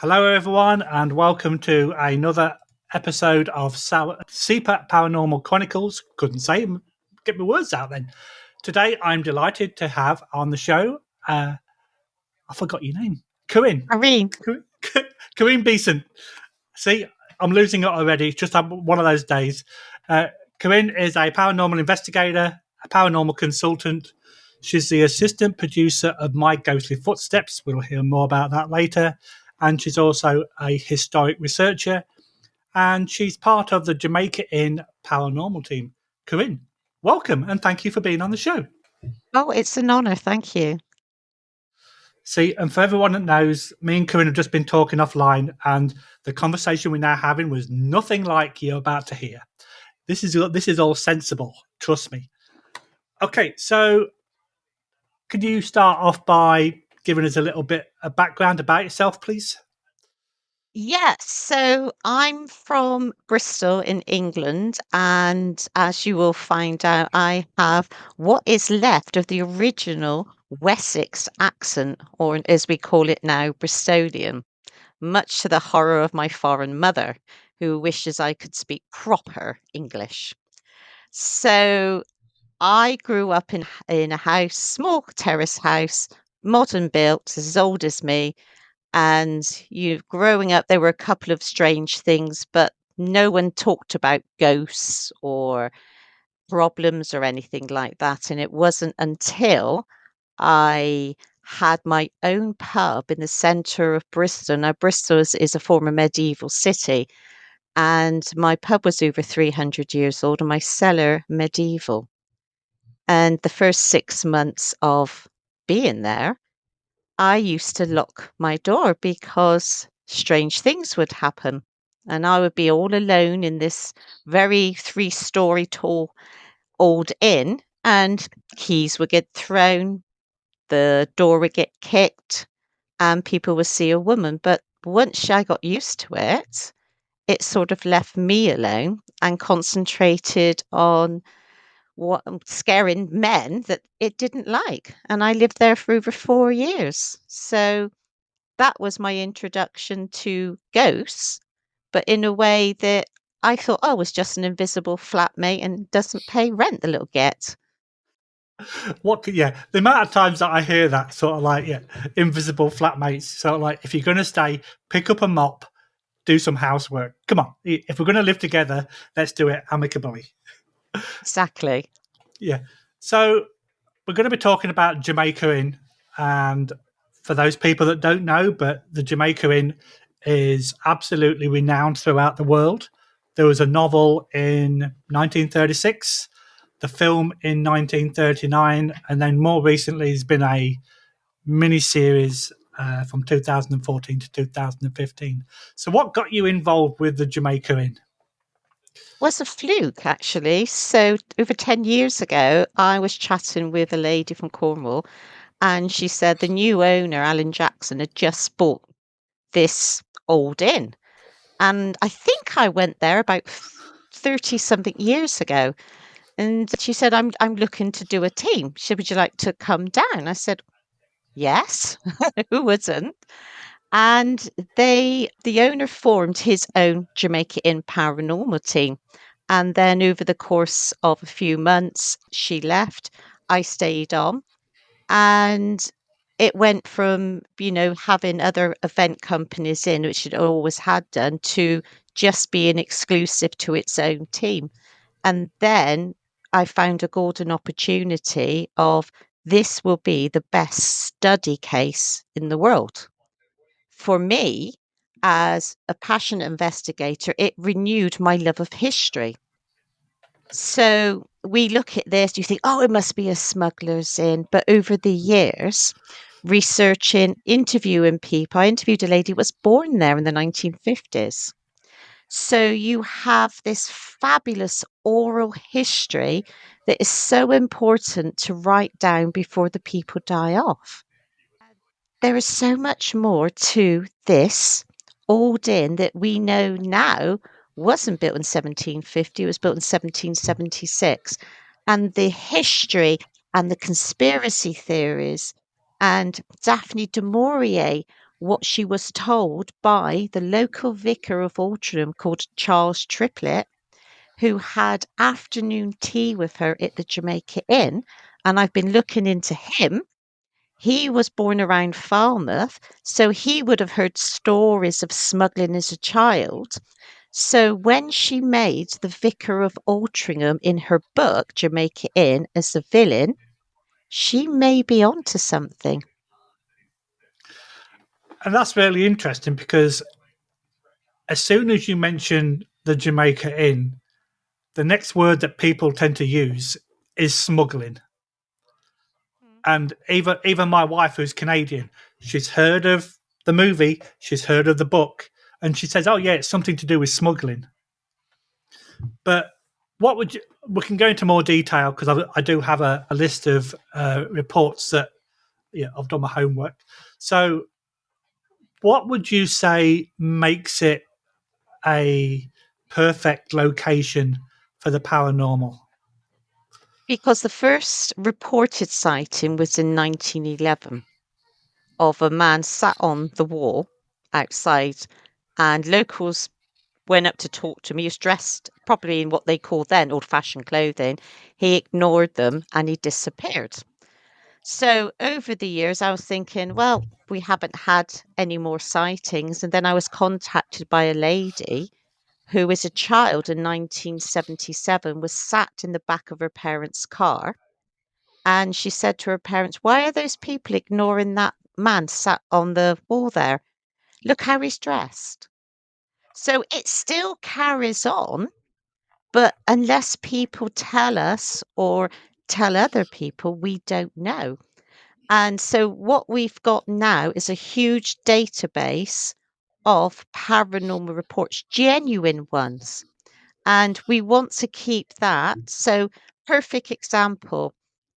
Hello, everyone, and welcome to another episode of CPAT Paranormal Chronicles. Couldn't say it. Get my words out then. Today, I'm delighted to have on the show, I forgot your name, Corinne. Karin. Corinne Beeson. See, I'm losing it already. It's just one of those days. Corinne is a paranormal investigator, a paranormal consultant. She's the assistant producer of My Ghostly Footsteps. We'll hear more about that later. And she's also a historic researcher. And she's part of the Jamaica Inn paranormal team. Corinne, welcome and thank you for being on the show. Oh, it's an honour. Thank you. See, and for everyone that knows, me and Corinne have just been talking offline, and the conversation we're now having was nothing like you're about to hear. This is all sensible. Trust me. Okay, so could you start off by giving us a little bit of background about yourself, please? Yes, so I'm from Bristol in England, and as you will find out, I have what is left of the original Wessex accent, or as we call it now, Bristolian, much to the horror of my foreign mother, who wishes I could speak proper English. So I grew up in a house, small terrace house, modern built, as old as me. And growing up, there were a couple of strange things, but no one talked about ghosts or problems or anything like that. And it wasn't until I had my own pub in the centre of Bristol. Now, Bristol is a former medieval city, and my pub was over 300 years old and my cellar medieval. And the first 6 months of being there, I used to lock my door because strange things would happen. And I would be all alone in this very 3-story tall old inn, and keys would get thrown, the door would get kicked, and people would see a woman. But once I got used to it, it sort of left me alone and concentrated on what scaring men that it didn't like. And I lived there for over 4 years. So that was my introduction to ghosts, but in a way that I thought, oh, was just an invisible flatmate and doesn't pay rent, the little get. Yeah, the amount of times that I hear that sort of like, invisible flatmates, sort of like, if you're going to stay, pick up a mop, do some housework. Come on, if we're going to live together, let's do it amicably. Exactly. Yeah. So we're going to be talking about Jamaica Inn, and for those people that don't know, but the Jamaica Inn is absolutely renowned throughout the world. There was a novel in 1936, the film in 1939, and then more recently there's been a mini series from 2014 to 2015. So, what got you involved with the Jamaica Inn? Was a fluke, actually. So over 10 years ago, I was chatting with a lady from Cornwall, and she said the new owner, Alan Jackson, had just bought this old inn. And I think I went there about 30 something years ago. And she said, I'm looking to do a team. She said, would you like to come down? I said, yes, who wouldn't? And the owner formed his own Jamaica Inn paranormal team. And then over the course of a few months, she left. I stayed on. And it went from, having other event companies in, which it always had done, to just being exclusive to its own team. And then I found a golden opportunity of this will be the best study case in the world. For me, as a passionate investigator, it renewed my love of history. So we look at this, you think, oh, it must be a smuggler's inn. But over the years, researching, interviewing people, I interviewed a lady who was born there in the 1950s. So you have this fabulous oral history that is so important to write down before the people die off. There is so much more to this old inn that we know now wasn't built in 1750, it was built in 1776. And the history and the conspiracy theories and Daphne du Maurier what she was told by the local vicar of Altrincham called Charles Triplett, who had afternoon tea with her at the Jamaica Inn. And I've been looking into him. He was born around Falmouth, so he would have heard stories of smuggling as a child. So when she made the Vicar of Altrincham in her book, Jamaica Inn, as the villain, she may be onto something. And that's really interesting because as soon as you mention the Jamaica Inn, the next word that people tend to use is smuggling. And even my wife, who's Canadian, she's heard of the movie, she's heard of the book, and she says, "Oh yeah, it's something to do with smuggling." But what would you? We can go into more detail because I do have a list of reports that I've done my homework. So, what would you say makes it a perfect location for the paranormal? Because the first reported sighting was in 1911 of a man sat on the wall outside, and locals went up to talk to him. He was dressed probably in what they call then old-fashioned clothing. He ignored them and he disappeared. So over the years, I was thinking, well, we haven't had any more sightings. And then I was contacted by a lady who, as a child in 1977, was sat in the back of her parents' car. And she said to her parents, "Why are those people ignoring that man sat on the wall there? Look how he's dressed." So it still carries on, but unless people tell us or tell other people, we don't know. And so what we've got now is a huge database of paranormal reports, genuine ones. And we want to keep that. So, perfect example,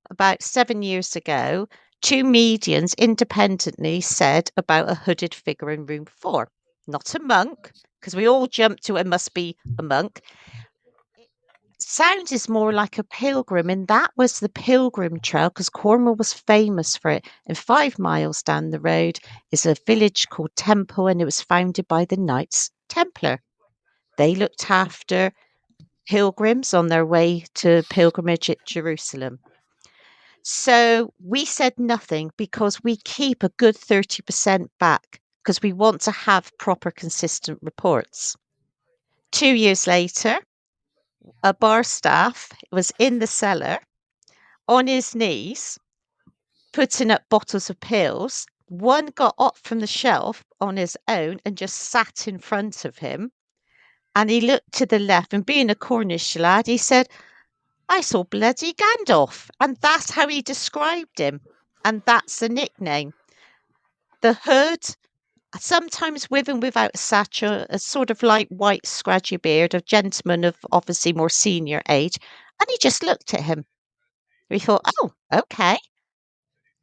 about 7 years ago, two mediums independently said about a hooded figure in room 4. Not a monk, because we all jumped to it must be a monk. It sounded more like a pilgrim, and that was the Pilgrim Trail because Cornwall was famous for it. And 5 miles down the road is a village called Temple, and it was founded by the Knights Templar. They looked after pilgrims on their way to pilgrimage at Jerusalem. So we said nothing because we keep a good 30% back because we want to have proper, consistent reports. 2 years later, a bar staff was in the cellar on his knees putting up bottles of pills. One got up from the shelf on his own and just sat in front of him. And he looked to the left, and being a Cornish lad, he said, "I saw bloody Gandolf." And that's how he described him. And that's the nickname. The hood, sometimes with and without a satchel, a sort of light white scratchy beard, a gentleman of obviously more senior age. And he just looked at him. We thought, oh, okay.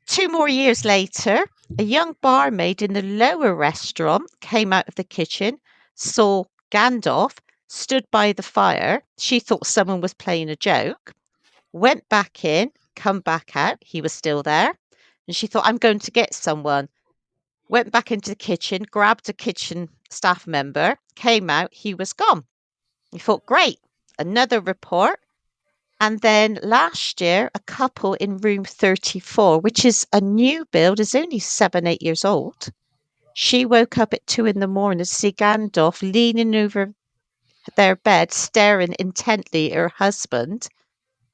2 more years later, a young barmaid in the lower restaurant came out of the kitchen, saw Gandalf, stood by the fire. She thought someone was playing a joke, went back in, come back out. He was still there. And she thought, I'm going to get someone. Went back into the kitchen, grabbed a kitchen staff member, came out. He was gone. We thought, great, another report. And then last year, a couple in room 34, which is a new build, is only 7, 8 years old. She woke up at 2 in the morning to see Gandalf leaning over their bed, staring intently at her husband.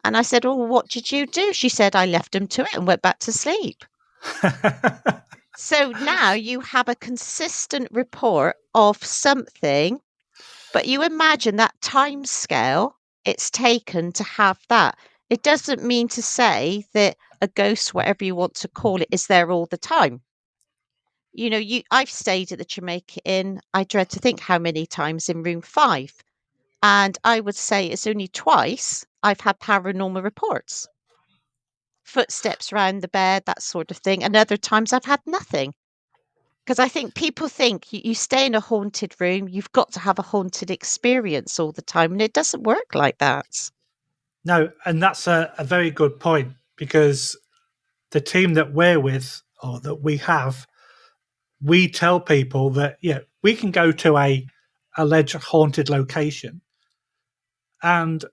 And I said, "Oh, what did you do?" She said, "I left him to it and went back to sleep." So now you have a consistent report of something, but you imagine that time scale it's taken to have that. It doesn't mean to say that a ghost, whatever you want to call it, is there all the time. I've stayed at the Jamaica Inn. I dread to think how many times in room 5. And I would say it's only twice I've had paranormal reports. Footsteps around the bed, that sort of thing. And other times I've had nothing. Because I think people think you stay in a haunted room, you've got to have a haunted experience all the time. And it doesn't work like that. No, and that's a very good point because the team that we're with or that we have, we tell people that we can go to a alleged haunted location, and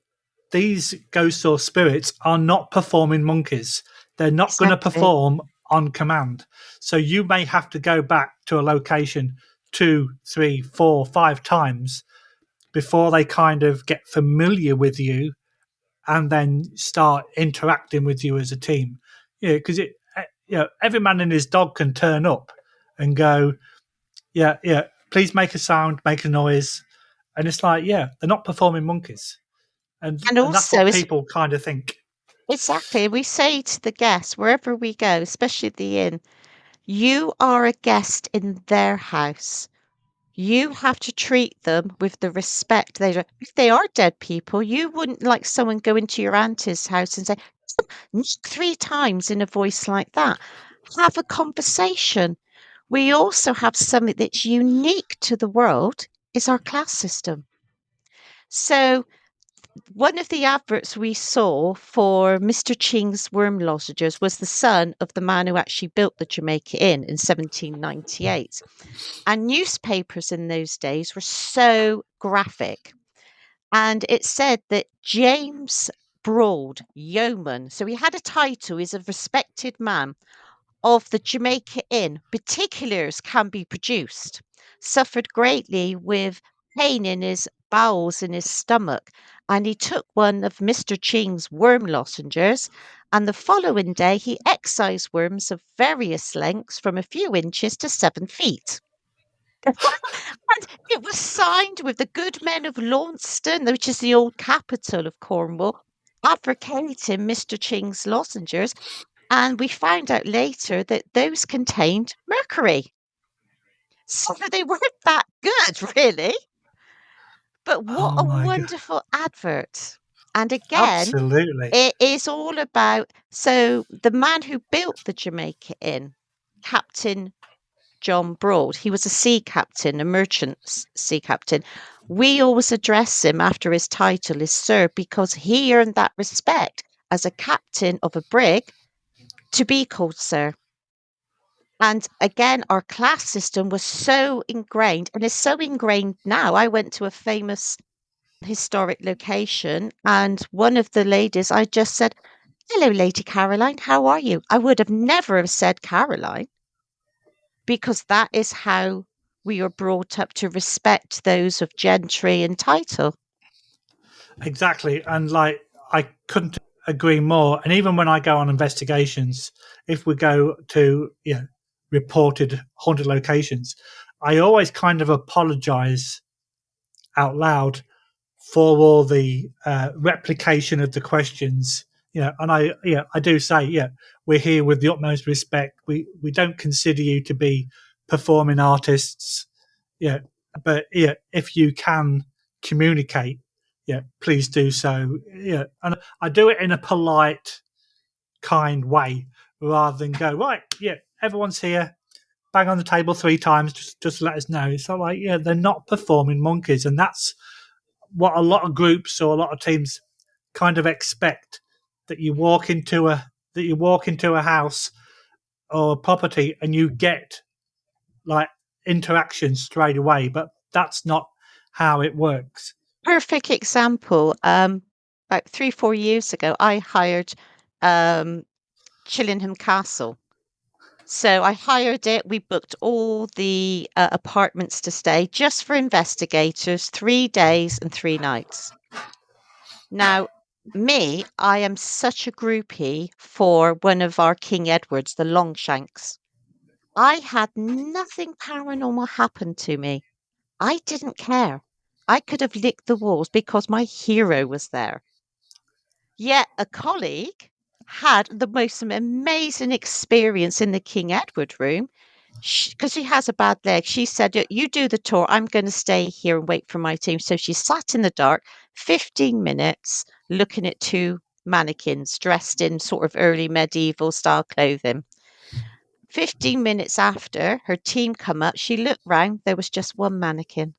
these ghosts or spirits are not performing monkeys. They're not going to Exactly. perform on command. So you may have to go back to a location 2, 3, 4, 5 times before they kind of get familiar with you and then start interacting with you as a team. Because every man and his dog can turn up and go, please make a sound, make a noise, and it's like, they're not performing monkeys, and And and that's also, what it's people kind of think. exactly, we say to the guests, wherever we go, especially at the inn, you are a guest in their house. You have to treat them with the respect they do. If they are dead people, you wouldn't like someone go into your auntie's house and say, "Knock 3 times" in a voice like that. Have a conversation. We also have something that's unique to the world is our class system. So one of the adverts we saw for Mr. Ching's worm lozenges was the son of the man who actually built the Jamaica Inn in 1798. And newspapers in those days were so graphic. And it said that James Broad, yeoman, so he had a title, he's a respected man, of the Jamaica Inn, particulars can be produced, suffered greatly with pain in his bowels and his stomach, and he took one of Mr. Ching's worm lozenges, and the following day he excised worms of various lengths from a few inches to 7 feet. And it was signed with the good men of Launceston, which is the old capital of Cornwall, advocating Mr. Ching's lozenges. And we found out later that those contained mercury. So they weren't that good, really. But what Oh a my god, wonderful advert. And again, absolutely. it is all about so the man who built the Jamaica Inn, Captain John Broad, he was a sea captain, a merchant sea captain. We always address him after his title is Sir because he earned that respect as a captain of a brig to be called Sir. And again, our class system was so ingrained and is so ingrained now. I went to a famous historic location, and one of the ladies, I just said, "Hello, Lady Caroline, how are you?" I would have never have said Caroline because that is how we are brought up to respect those of gentry and title. Exactly. And like, I couldn't agree more. And even when I go on investigations, if we go to reported haunted locations, I always kind of apologize out loud for all the replication of the questions. And I do say, we're here with the utmost respect. We don't consider you to be performing artists. Yeah, but if you can communicate, please do so. And I do it in a polite, kind way rather than go right. Everyone's here. Bang on the table 3 times. Just let us know. So like, they're not performing monkeys, and that's what a lot of groups or a lot of teams kind of expect, that you walk into a house or a property and you get like interaction straight away, but that's not how it works. Perfect example. About 3, 4 years ago, I hired um, Chillingham Castle. So I hired it. We booked all the apartments to stay just for investigators, 3 days and 3 nights. Now, me, I am such a groupie for one of our King Edwards, the Longshanks. I had nothing paranormal happen to me. I didn't care. I could have licked the walls because my hero was there. Yet a colleague had the most amazing experience in the King Edward room because she has a bad leg. She said, "You do the tour. I'm going to stay here and wait for my team." So she sat in the dark 15 minutes looking at 2 mannequins dressed in sort of early medieval style clothing. 15 minutes after her team come up, she looked round. There was just 1 mannequin.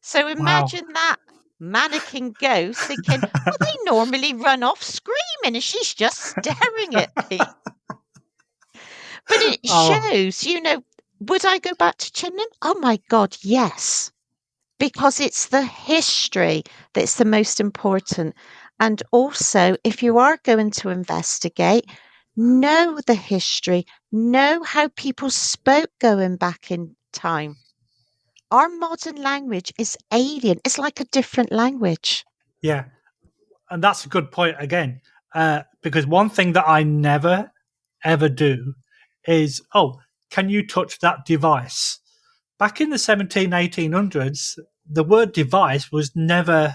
So Wow. imagine that mannequin ghost thinking, well, they normally run off screaming and she's just staring at me. But it Oh, shows, Would I go back to Cheltenham? Oh my God, yes. Because it's the history that's the most important. And also, if you are going to investigate, know the history, know how people spoke going back in time. Our modern language is alien. It's like a different language. Yeah, and that's a good point again, because one thing that I never ever do is, oh, can you touch that device? Back in the 1800s, the word device was never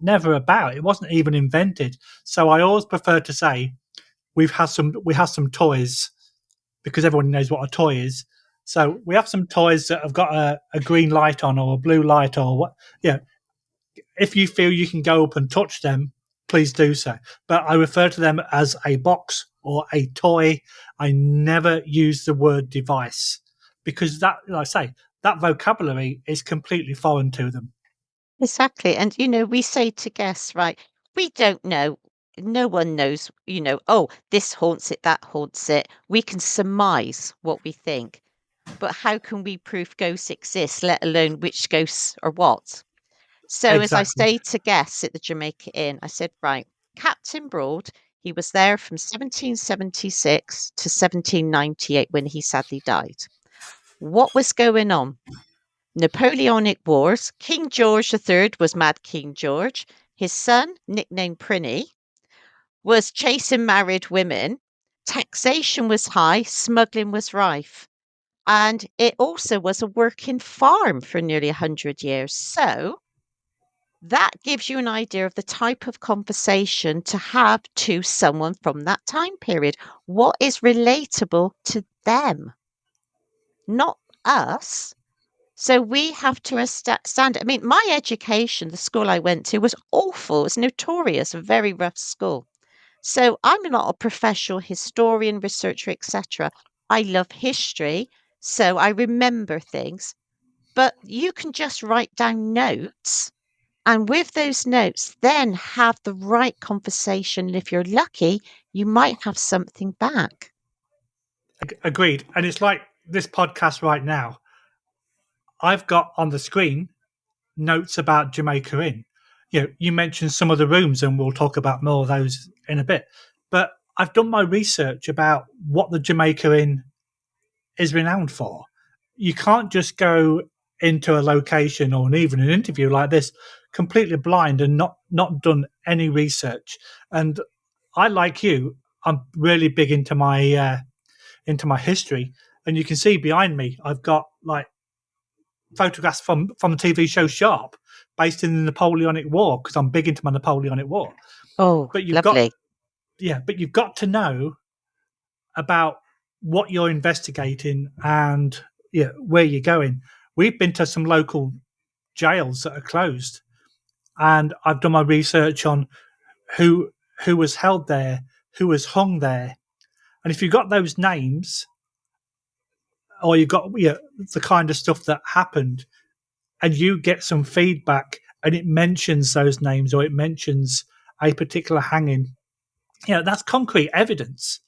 about. It wasn't even invented. So I always prefer to say we have some toys, because everyone knows what a toy is. So we have some toys that have got a green light on or a blue light or what. Yeah, if you feel you can go up and touch them, please do so. But I refer to them as a box or a toy. I never use the word device because that, like I say, that vocabulary is completely foreign to them. Exactly. And, we say to guests, right, we don't know. No one knows, oh, this haunts it, that haunts it. We can surmise what we think. But how can we prove ghosts exist, let alone which ghosts are what? So, as I Exactly. say to guests at the Jamaica Inn, I said, right, Captain Broad, he was there from 1776 to 1798 when he sadly died. What was going on? Napoleonic Wars. King George III was Mad King George. His son, nicknamed Prinny, was chasing married women. Taxation was high, smuggling was rife. And it also was a working farm for nearly 100 years. So that gives you an idea of the type of conversation to have to someone from that time period. What is relatable to them, not us? So we have to stand. I mean, my education, the school I went to, was awful. It was notorious, a very rough school. So I'm not a professional historian, researcher, etc. I love history, so I remember things. But you can just write down notes, and with those notes, then have the right conversation. And if you're lucky, you might have something back. Agreed. And it's like this podcast right now. I've got on the screen notes about Jamaica Inn. You mentioned some of the rooms, and we'll talk about more of those in a bit. But I've done my research about what the Jamaica Inn is renowned for. You can't just go into a location or even an interview like this completely blind and not done any research. And I, like you, I'm really big into my history, and you can see behind me I've got like photographs from the TV show Sharp, based in the Napoleonic War, because I'm big into my Napoleonic War. Oh, But you've got lovely. but you've got to know about what you're investigating and where you're going. We've been to some local jails that are closed, and I've done my research on who who was held there, who was hung there, and if you've got those names, or you've got the kind of stuff that happened, and you get some feedback, and it mentions those names or it mentions a particular hanging, that's concrete evidence.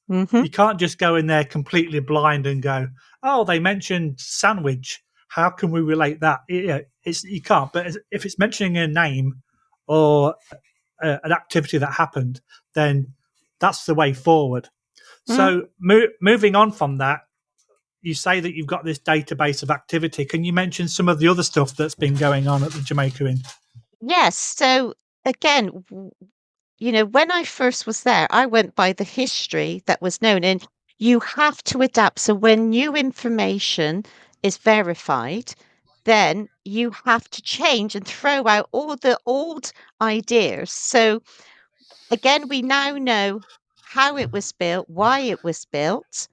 Hmm. You can't just go in there completely blind and go, "Oh, they mentioned sandwich. How can we relate that?" You can't. But if it's mentioning a name or an activity that happened, then that's the way forward. So moving on from that, you say that you've got this database of activity. Can you mention some of the other stuff that's been going on at the Jamaica Inn? Yes. So again, when I first was there, I went by the history that was known, and you have to adapt. So when new information is verified, then you have to change and throw out all the old ideas. So again, we now know how it was built, why it was built,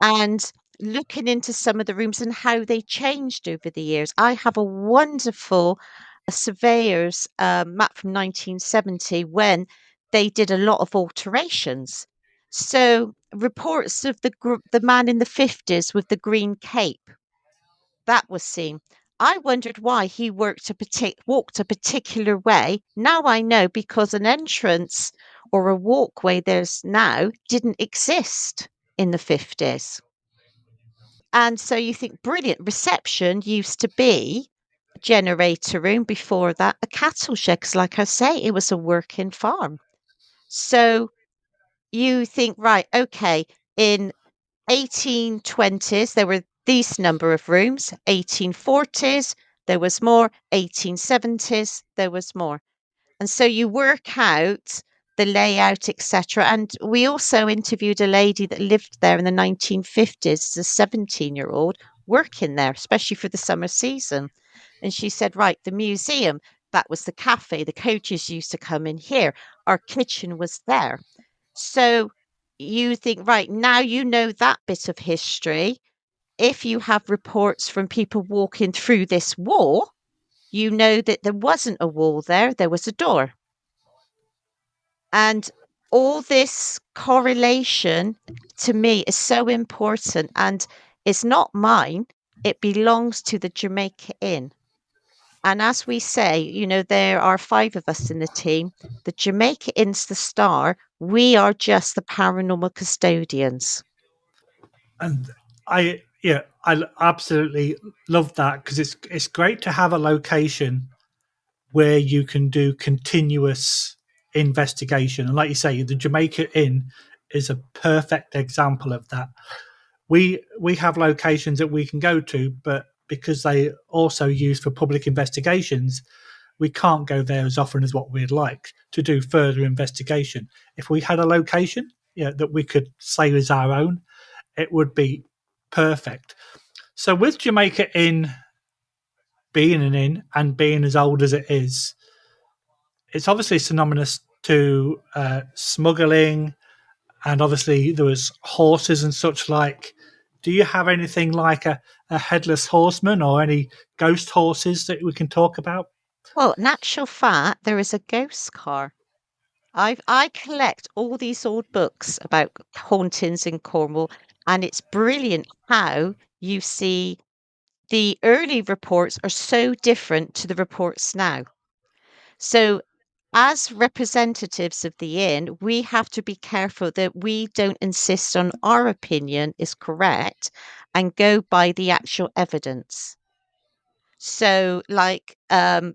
and looking into some of the rooms and how they changed over the years. I have a wonderful surveyor's map from 1970 when they did a lot of alterations. So reports of the man in the 50s with the green cape, that was seen. I wondered why he walked a particular way. Now I know, because an entrance or a walkway there's now didn't exist in the 50s. And so you think, brilliant. Reception used to be a generator room, before that, a cattle shed. 'Cause like I say, it was a working farm. So you think, right, okay, in 1820s, there were these number of rooms, 1840s, there was more, 1870s, there was more. And so you work out the layout, etc. And we also interviewed a lady that lived there in the 1950s, a 17-year-old working there, especially for the summer season. And she said, right, the museum, that was the cafe. The coaches used to come in here. Our kitchen was there. So you think, right, now you know that bit of history. If you have reports from people walking through this wall, you know that there wasn't a wall there was a door. And all this correlation to me is so important, and it's not mine. It belongs to the Jamaica Inn. And as we say, there are 5 of us in the team. The Jamaica Inn's the star. We are just the paranormal custodians. And I absolutely love that, because it's great to have a location where you can do continuous investigation. And like you say, the Jamaica Inn is a perfect example of that. We have locations that we can go to, but because they also used for public investigations, we can't go there as often as what we'd like to do further investigation. If we had a location, that we could say is our own, it would be perfect. So with Jamaica Inn being an inn and being as old as it is, it's obviously synonymous to smuggling, and obviously there was horses and such like. Do you have anything like a headless horseman or any ghost horses that we can talk about? Well, in actual fact, there is a ghost car. I collect all these old books about hauntings in Cornwall, and it's brilliant how you see the early reports are so different to the reports now. So, as representatives of the inn, we have to be careful that we don't insist on our opinion is correct and go by the actual evidence. So, like, the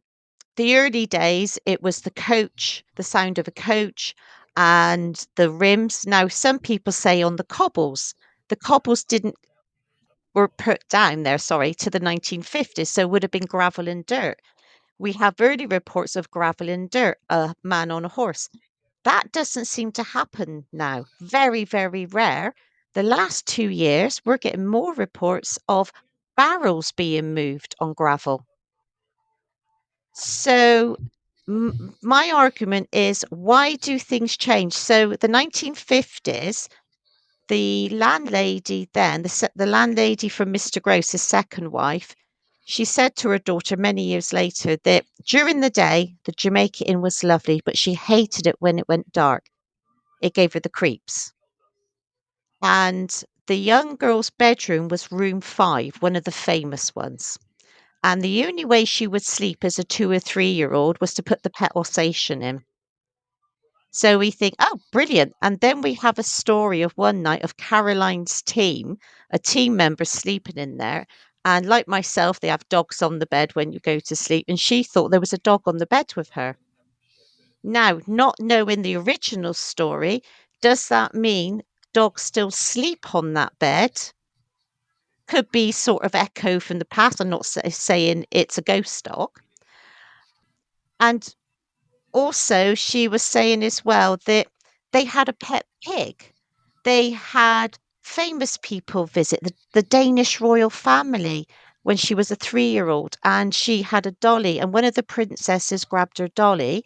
early days, it was the coach, the sound of a coach, and the rims. Now, some people say on the cobbles didn't were put down there, sorry, to the 1950s, so it would have been gravel and dirt. We have early reports of gravel and dirt, a man on a horse. That doesn't seem to happen now. Very, very rare. The last 2 years, we're getting more reports of barrels being moved on gravel. So, my argument is, why do things change? So, the 1950s, the landlady then, the landlady from Mr. Gross's second wife, she said to her daughter many years later that during the day, the Jamaica Inn was lovely, but she hated it when it went dark. It gave her the creeps. And the young girl's bedroom was room 5, one of the famous ones. And the only way she would sleep as a 2 or 3-year-old was to put the pet Alsatian in. So we think, oh, brilliant. And then we have a story of one night of Caroline's team, a team member sleeping in there. And like myself, they have dogs on the bed when you go to sleep. And she thought there was a dog on the bed with her. Now, not knowing the original story, does that mean dogs still sleep on that bed? Could be sort of echo from the past. I'm not saying it's a ghost dog. And also, she was saying as well that they had a pet pig. They had famous people visit the Danish Royal family when she was a 3-year-old, and she had a dolly, and one of the princesses grabbed her dolly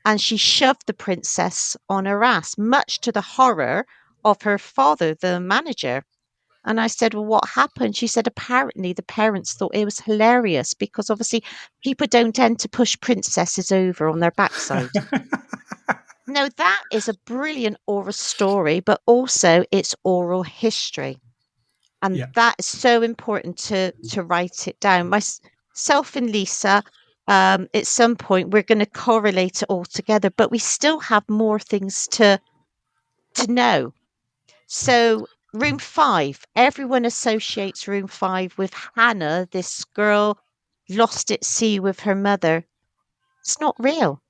and she shoved the princess on her ass, much to the horror of her father, the manager. And I said, well, what happened? She said, apparently the parents thought it was hilarious because obviously people don't tend to push princesses over on their backside. Now, that is a brilliant oral story, but also it's oral history. And Yeah. that is so important to write it down. Myself and Lisa, at some point, we're going to correlate it all together, but we still have more things to know. So Room 5. Everyone associates room 5 with Hannah, this girl lost at sea with her mother. It's not real.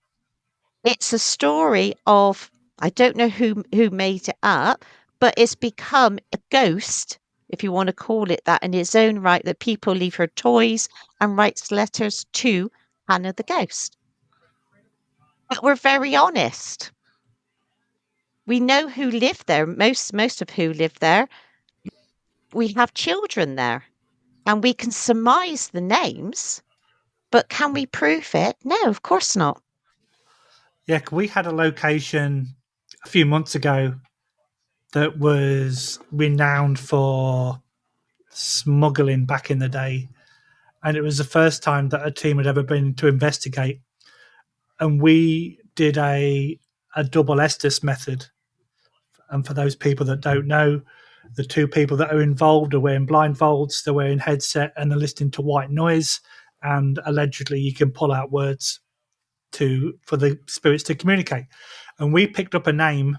It's a story of, I don't know who made it up, but it's become a ghost, if you want to call it that, in its own right, that people leave her toys and writes letters to Hannah the ghost. But we're very honest. We know who lived there, most of who lived there. We have children there, and we can surmise the names, but can we prove it? No, of course not. Yeah, we had a location a few months ago that was renowned for smuggling back in the day. And it was the first time that a team had ever been to investigate. And we did a double Estes method. And for those people that don't know, the two people that are involved are wearing blindfolds, they're wearing headset, and they're listening to white noise. And allegedly, you can pull out words for the spirits to communicate. And we picked up a name,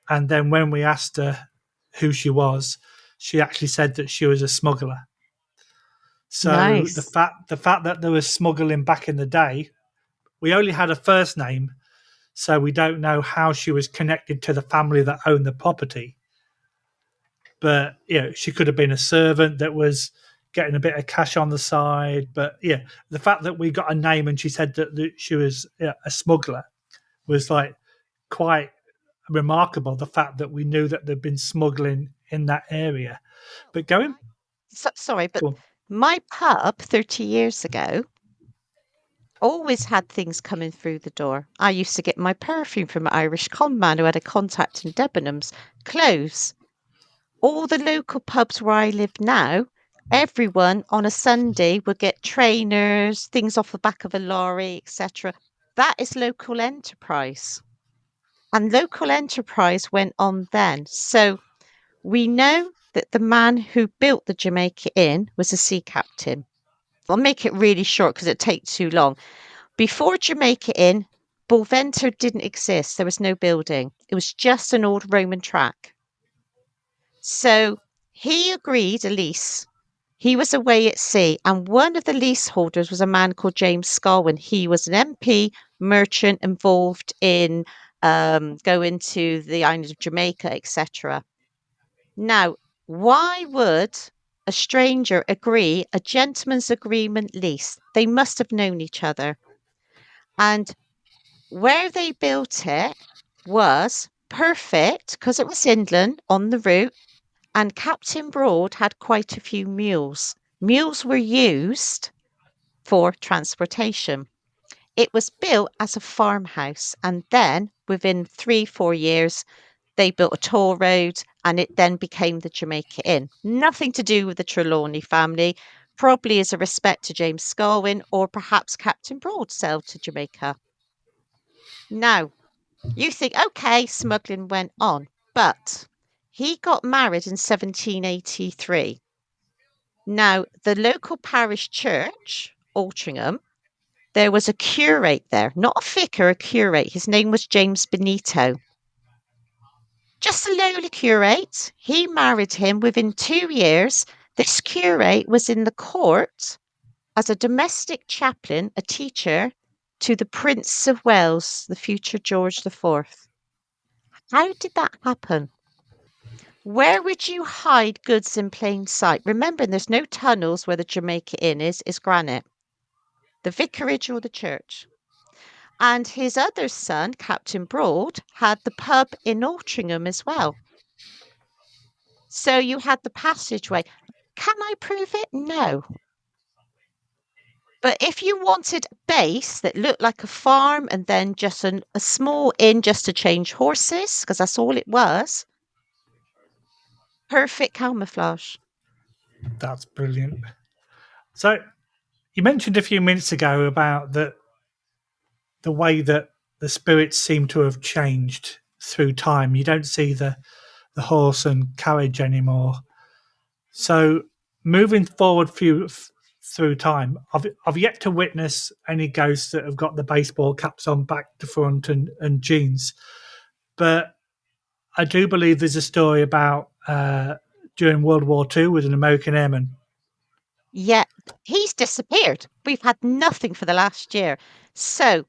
and then when we asked her who she was, she actually said that she was a smuggler. So Nice. the fact that there was smuggling back in the day, we only had a first name, so we don't know how she was connected to the family that owned the property. But she could have been a servant that was getting a bit of cash on the side. But the fact that we got a name and she said that she was a smuggler was like quite remarkable. The fact that we knew that there'd been smuggling in that area. Well, But going, sorry, but go on. my pub 30 years ago always had things coming through the door. I used to get my perfume from an Irish con man who had a contact in Debenhams. Clothes. All the local pubs where I live now, everyone on a Sunday would get trainers, things off the back of a lorry, etc. That is local enterprise. And local enterprise went on then. So we know that the man who built the Jamaica Inn was a sea captain. I'll make it really short because it takes too long. Before Jamaica Inn, Bolventer didn't exist. There was no building. It was just an old Roman track. So he agreed a lease. He was away at sea, and one of the leaseholders was a man called James Scarwin. He was an MP, merchant involved in going to the island of Jamaica, etc. Now, why would a stranger agree a gentleman's agreement lease? They must have known each other. And where they built it was perfect because it was inland on the route, and Captain Broad had quite a few mules. Mules were used for transportation. It was built as a farmhouse, and then within 3-4 years, they built a toll road and it then became the Jamaica Inn. Nothing to do with the Trelawney family, probably as a respect to James Scarwin or perhaps Captain Broad sailed to Jamaica. Now, you think, okay, smuggling went on, but he got married in 1783. Now, the local parish church, Altrincham, there was a curate there, not a vicar, a curate. His name was James Benito. Just a lowly curate. He married him within 2 years. This curate was in the court as a domestic chaplain, a teacher to the Prince of Wales, the future George IV. How did that happen? Where would you hide goods in plain sight? Remember, there's no tunnels where the Jamaica Inn is granite, the vicarage or the church. And his other son, Captain Broad, had the pub in Altrincham as well. So you had the passageway. Can I prove it? No. But if you wanted a base that looked like a farm and then just a small inn just to change horses, because that's all it was, perfect camouflage. That's brilliant. So you mentioned a few minutes ago about the way that the spirits seem to have changed through time. You don't see the horse and carriage anymore. So moving forward through time, I've yet to witness any ghosts that have got the baseball caps on back to front and jeans. But I do believe there's a story about during World War II with an American airman. Yet he's disappeared. We've had nothing for the last year. So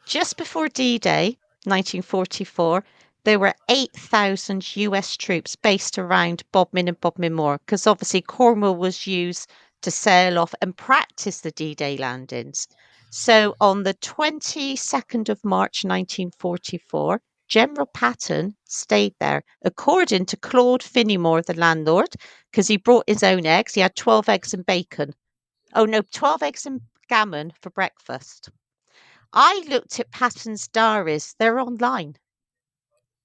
just before D-Day, 1944, there were 8,000 US troops based around Bodmin and Bodmin Moor, because obviously Cornwall was used to sail off and practice the D-Day landings. So on the 22nd of March 1944, General Patton stayed there, according to Claude Finneymore, the landlord, because he brought his own eggs. He had 12 eggs and bacon. Oh no, 12 eggs and gammon for breakfast. I looked at Patton's diaries, they're online.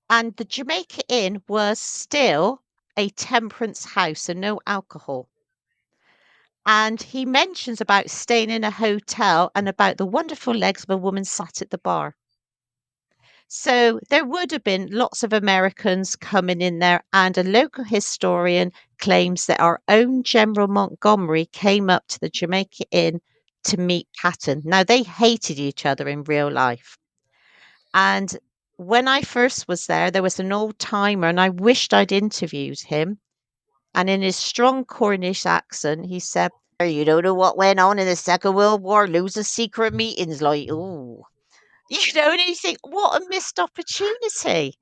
And the Jamaica Inn was still a temperance house and no alcohol. And he mentions about staying in a hotel and about the wonderful legs of a woman sat at the bar. So there would have been lots of Americans coming in there, and a local historian claims that our own General Montgomery came up to the Jamaica Inn to meet Patton. Now, they hated each other in real life. And when I first was there was an old timer, and I wished I'd interviewed him. And in his strong Cornish accent, he said, "You don't know what went on in the Second World War, losing secret meetings like, ooh." And you think, what a missed opportunity.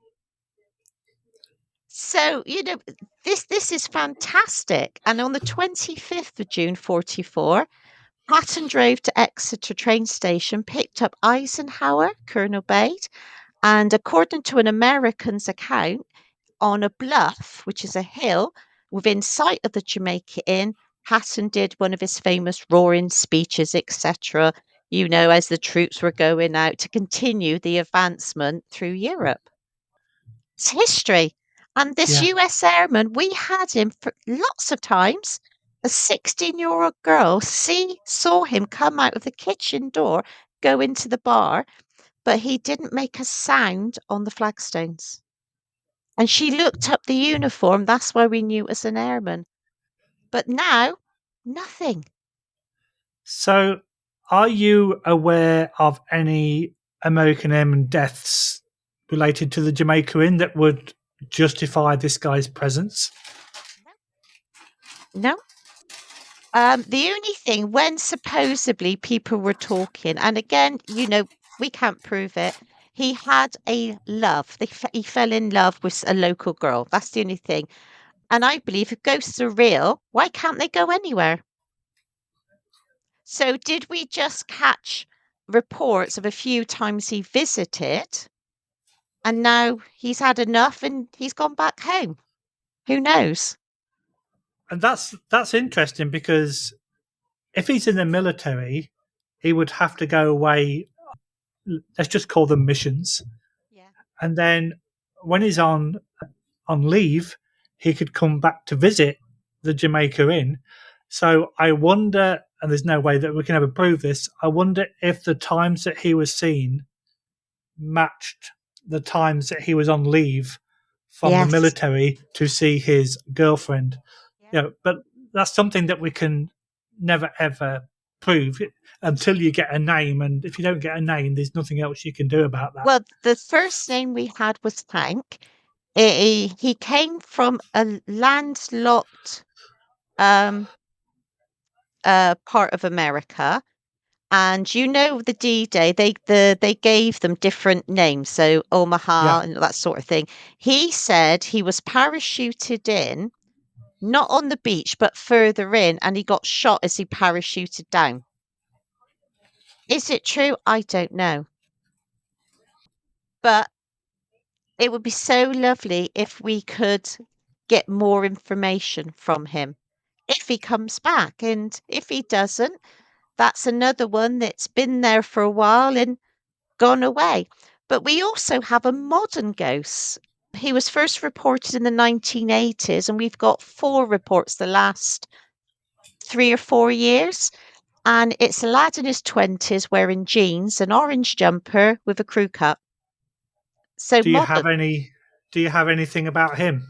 So, this is fantastic. And on the 25th of June 44, Patton drove to Exeter train station, picked up Eisenhower, Colonel Bate, and according to an American's account, on a bluff, which is a hill within sight of the Jamaica Inn, Patton did one of his famous roaring speeches, etc., as the troops were going out to continue the advancement through Europe. It's history. And this Yeah. US airman, we had him for lots of times. A 16-year-old girl saw him come out of the kitchen door, go into the bar, but he didn't make a sound on the flagstones. And she looked up the uniform. That's why we knew it was an airman. But now, nothing. So, are you aware of any American airman deaths related to the Jamaica Inn that would justify this guy's presence? No. The only thing, when supposedly people were talking, and again, we can't prove it, he had a love. He fell in love with a local girl. That's the only thing. And I believe if ghosts are real, why can't they go anywhere? So, did we just catch reports of a few times he visited and now he's had enough and he's gone back home? Who knows? And that's interesting because if he's in the military, he would have to go away. Let's just call them missions, Yeah. and then when he's on leave, he could come back to visit the Jamaica Inn. So I wonder, and there's no way that we can ever prove this. I wonder if the times that he was seen matched the times that he was on leave from the Yes. military to see his girlfriend. Yeah. But that's something that we can never ever prove until you get a name. And if you don't get a name, there's nothing else you can do about that. Well, the first name we had was Tank. He came from a landlocked um, part of America. And the D-Day, they gave them different names, so Yeah. Omaha and that sort of thing. He said he was parachuted in, not on the beach, but further in, and he got shot as he parachuted down. Is it true? I don't know. But it would be so lovely if we could get more information from him if he comes back. And if he doesn't, that's another one that's been there for a while and gone away. But we also have a modern ghost. He was first reported in the 1980s, and we've got 4 reports the last 3 or 4 years. And it's a lad in his 20s wearing jeans, an orange jumper with a crew cut. So Do you have modern. any? Do you have anything about him?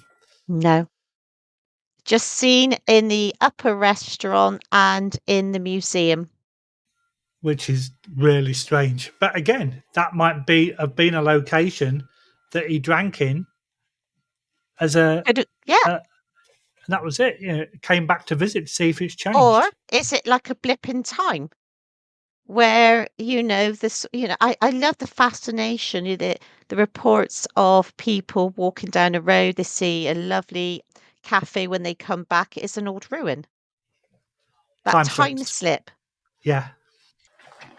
No. Just seen in the upper restaurant and in the museum. Which is really strange. But again, that might be have been a location that he drank in as a, Yeah. and that was it. You know, came back to visit to see if it's Or changed. is it like a blip in time where, I love the fascination, the reports of people walking down a road, they see a lovely cafe, when they come back, it's an old ruin. That Time time slips. slip. Yeah.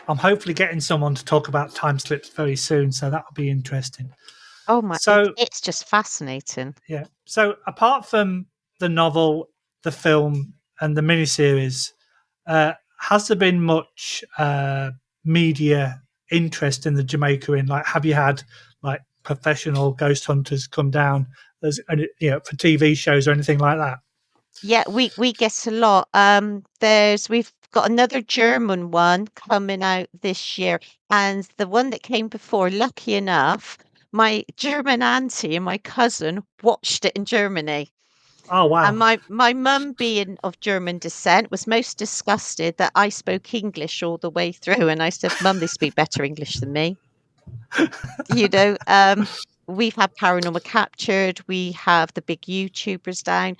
I'm hopefully getting someone to talk about time slips very soon, so that'll be interesting. Oh my, So it's just fascinating. yeah. So apart from the novel, the film, and the miniseries, has there been much media interest in the Jamaica Inn? Like, have you had like professional ghost hunters come down as for TV shows or anything like that? Yeah, we get a lot. We've got another German one coming out this year, and the one that came before, lucky enough, my German auntie and my cousin watched it in Germany. Oh And wow, my mum, being of German descent, was most disgusted that I spoke English all the way through. And I said, Mum, they speak better English than me. You know, we've had Paranormal Captured, we have the big YouTubers down,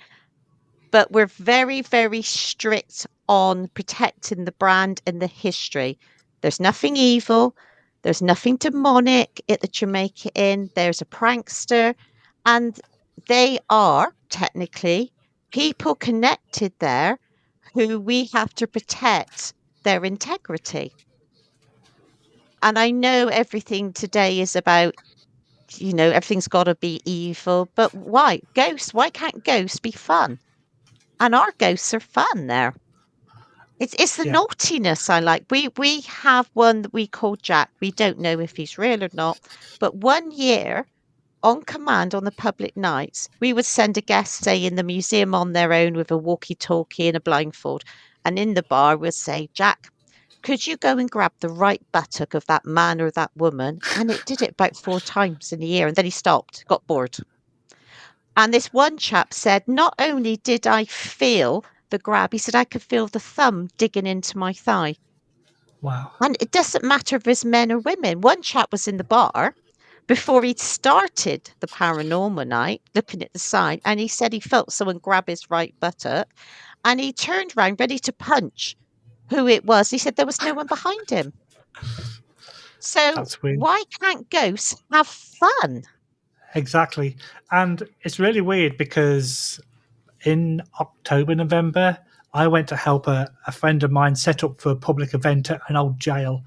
but we're very, very strict on protecting the brand and the history. There's nothing evil, there's nothing demonic at the Jamaica Inn. There's a prankster, and they are technically people connected there who we have to protect their integrity. And I know everything today is about, everything's got to be evil, but why? Ghosts, why can't ghosts be fun? And our ghosts are fun there. It's the yeah, naughtiness I like. We have one that we call Jack. We don't know if he's real or not. But one year, on command on the public nights, we would send a guest, say, in the museum on their own with a walkie-talkie and a blindfold. And in the bar, we'd say, Jack, could you go and grab the right buttock of that man or that woman? And it did it about 4 times in a year. And then he stopped, got bored. And this one chap said, not only did I feel the grab, he said, I could feel the thumb digging into my thigh. wow. And it doesn't matter if it's men or women. One chap was in the bar before he'd started the paranormal night, looking at the sign, and he said he felt someone grab his right buttock, and he turned round ready to punch who it was. He said there was no one behind him. So That's weird. why can't ghosts have fun? Exactly, and it's really weird because in October, November, I went to help a friend of mine set up for a public event at an old jail.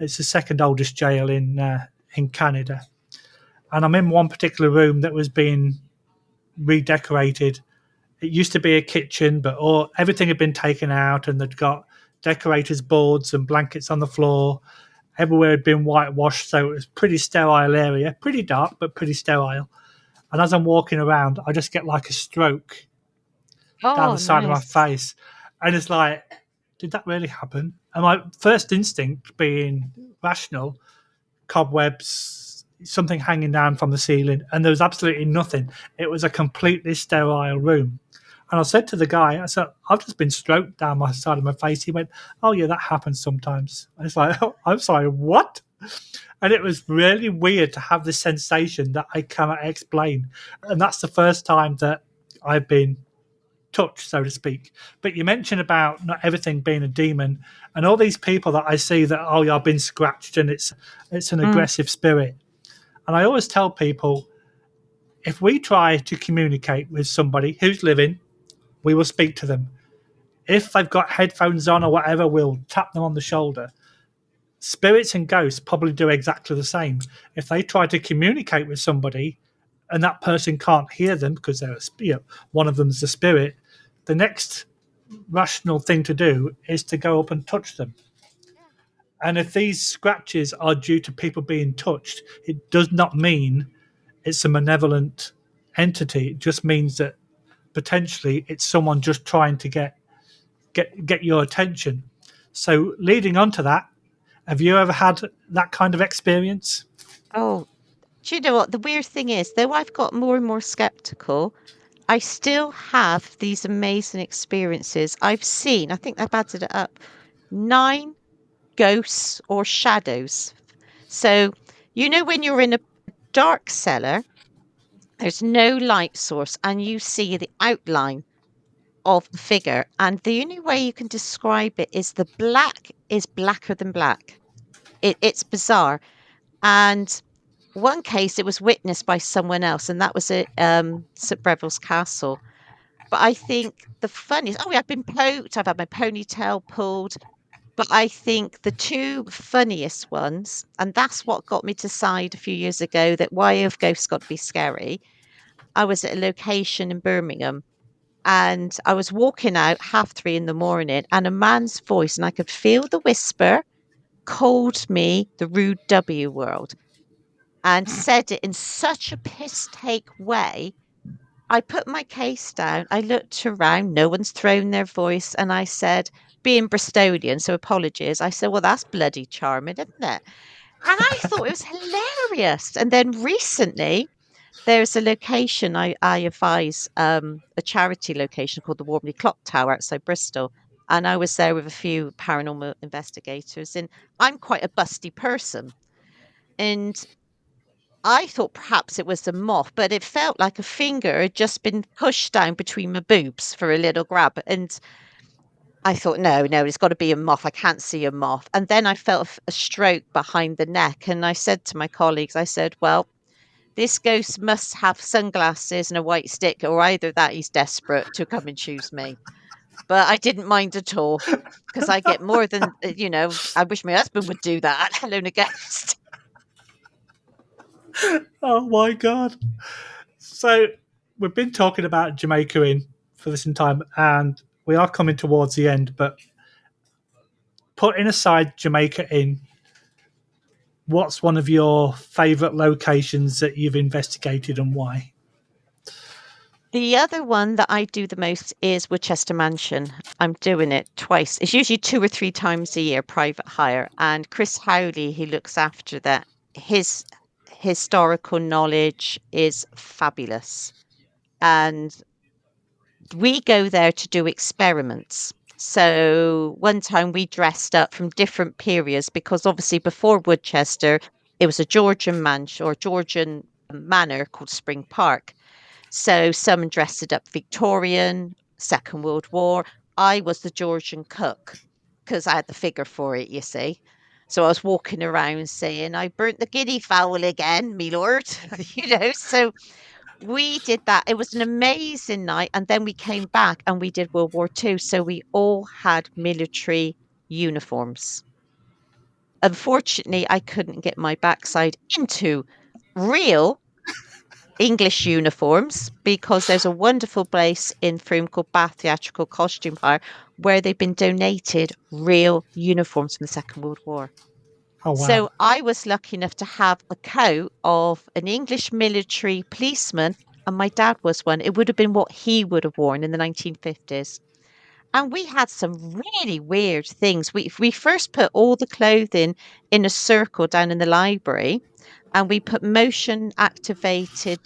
It's the second oldest jail in Canada, and I'm in one particular room that was being redecorated. It used to be a kitchen, but everything had been taken out, and they'd got decorators' boards and blankets on the floor. Everywhere had been whitewashed, so it was pretty sterile area, pretty dark, but pretty sterile. And as I'm walking around, I just get like a stroke down Oh, the side of my nice. face. And it's like, did that really happen? And my first instinct, being rational, cobwebs, something hanging down from the ceiling, and there was absolutely nothing. It was a completely sterile room. And I said to the guy, I said, I've just been stroked down my side of my face. He went, oh, yeah, that happens sometimes. I was like, oh, I'm sorry, what? And it was really weird to have this sensation that I cannot explain. And that's the first time that I've been touch, so to speak. But you mentioned about not everything being a demon, and all these people that I see that oh, yeah, I've been scratched, and it's an Mm. aggressive spirit. And I always tell people if we try to communicate with somebody who's living, we will speak to them. If they've got headphones on or whatever, we'll tap them on the shoulder. Spirits and ghosts probably do exactly the same. If they try to communicate with somebody and that person can't hear them because one of them's a spirit, the next rational thing to do is to go up and touch them. And if these scratches are due to people being touched, it does not mean it's a malevolent entity. It just means that potentially it's someone just trying to get your attention. So leading on to that, have you ever had that kind of experience? Oh, do you know what? The weird thing is, though I've got more and more skeptical, I still have these amazing experiences. I've seen, I think I've added it up, 9 ghosts or shadows. So, when you're in a dark cellar There's no light source, and you see the outline of the figure. And the only way you can describe it is the black is blacker than black. It's bizarre. And one case, it was witnessed by someone else, and that was at St Breville's Castle. But I think the funniest, oh, yeah, I've been poked, I've had my ponytail pulled. But I think the two funniest ones, and that's what got me to decide a few years ago that why have ghosts got to be scary? I was at a location in Birmingham and I was walking out 3:30 in the morning and a man's voice, and I could feel the whisper, called me the rude W word and said it in such a piss take way. I put my case down, I looked around, no one's thrown their voice, and I said, being Bristolian, so apologies, I said, well, that's bloody charming, isn't it? And I thought it was hilarious. And then recently, there's a location I advise, a charity location called the Warmley Clock Tower outside Bristol. And I was there with a few paranormal investigators, and I'm quite a busty person. And I thought perhaps it was a moth, but it felt like a finger had just been pushed down between my boobs for a little grab. And I thought, no, no, it's got to be a moth. I can't see a moth. And then I felt a stroke behind the neck. And I said to my colleagues, I said, well, this ghost must have sunglasses and a white stick, or either that he's desperate to come and choose me. But I didn't mind at all because I get more than, I wish my husband would do that, let alone a ghost. Oh my god! So we've been talking about Jamaica Inn for this time, and we are coming towards the end. But putting aside Jamaica Inn, what's one of your favourite locations that you've investigated and why? The other one that I do the most is Woodchester Mansion. I'm doing it twice. It's usually 2 or 3 times a year, private hire. And Chris Howley, he looks after that. His historical knowledge is fabulous. And we go there to do experiments. So one time we dressed up from different periods because obviously before Woodchester, it was a Georgian mansion or Georgian manor called Spring Park. So some dressed it up Victorian, Second World War. I was the Georgian cook because I had the figure for it, you see. So I was walking around saying, I burnt the guinea fowl again, me lord. So we did that. It was an amazing night. And then we came back and we did World War II. So we all had military uniforms. Unfortunately, I couldn't get my backside into real English uniforms because there's a wonderful place in Frome called Bath Theatrical Costume Hire where they've been donated real uniforms from the Second World War. Oh wow! So I was lucky enough to have a coat of an English military policeman, and my dad was one. It would have been what he would have worn in the 1950s. And we had some really weird things. We first put all the clothing in a circle down in the library, and we put motion activated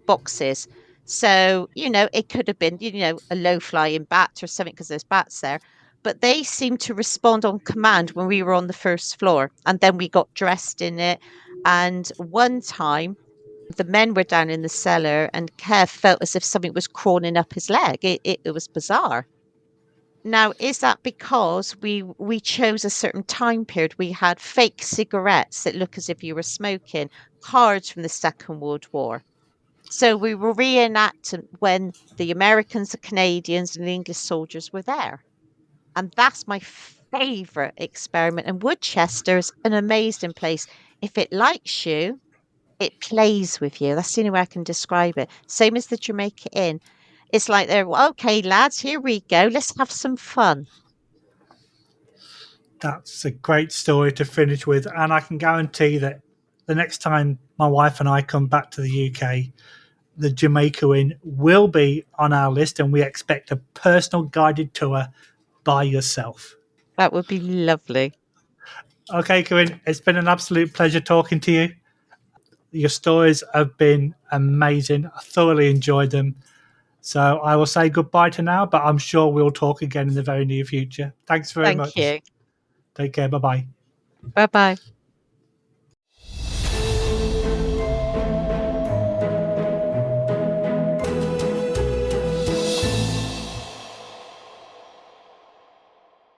boxes. So, it could have been, a low flying bat or something because there's bats there. But they seemed to respond on command when we were on the first floor. And then we got dressed in it. And one time, the men were down in the cellar, and Kev felt as if something was crawling up his leg. It was bizarre. Now, is that because we chose a certain time period? We had fake cigarettes that look as if you were smoking, cards from the Second World War. So we were reenacting when the Americans, the Canadians, and the English soldiers were there. And that's my favorite experiment. And Woodchester's an amazing place. If it likes you, it plays with you. That's the only way I can describe it. Same as the Jamaica Inn. It's like they're okay, lads, here we go. Let's have some fun. That's a great story to finish with, and I can guarantee that the next time my wife and I come back to the UK, the Jamaica Inn will be on our list, and we expect a personal guided tour by yourself. That would be lovely. Okay, Corinne, it's been an absolute pleasure talking to you. Your stories have been amazing. I thoroughly enjoyed them. So I will say goodbye to now, but I'm sure we'll talk again in the very near future. Thanks very Thank much. you. Take care. Bye bye. Bye bye.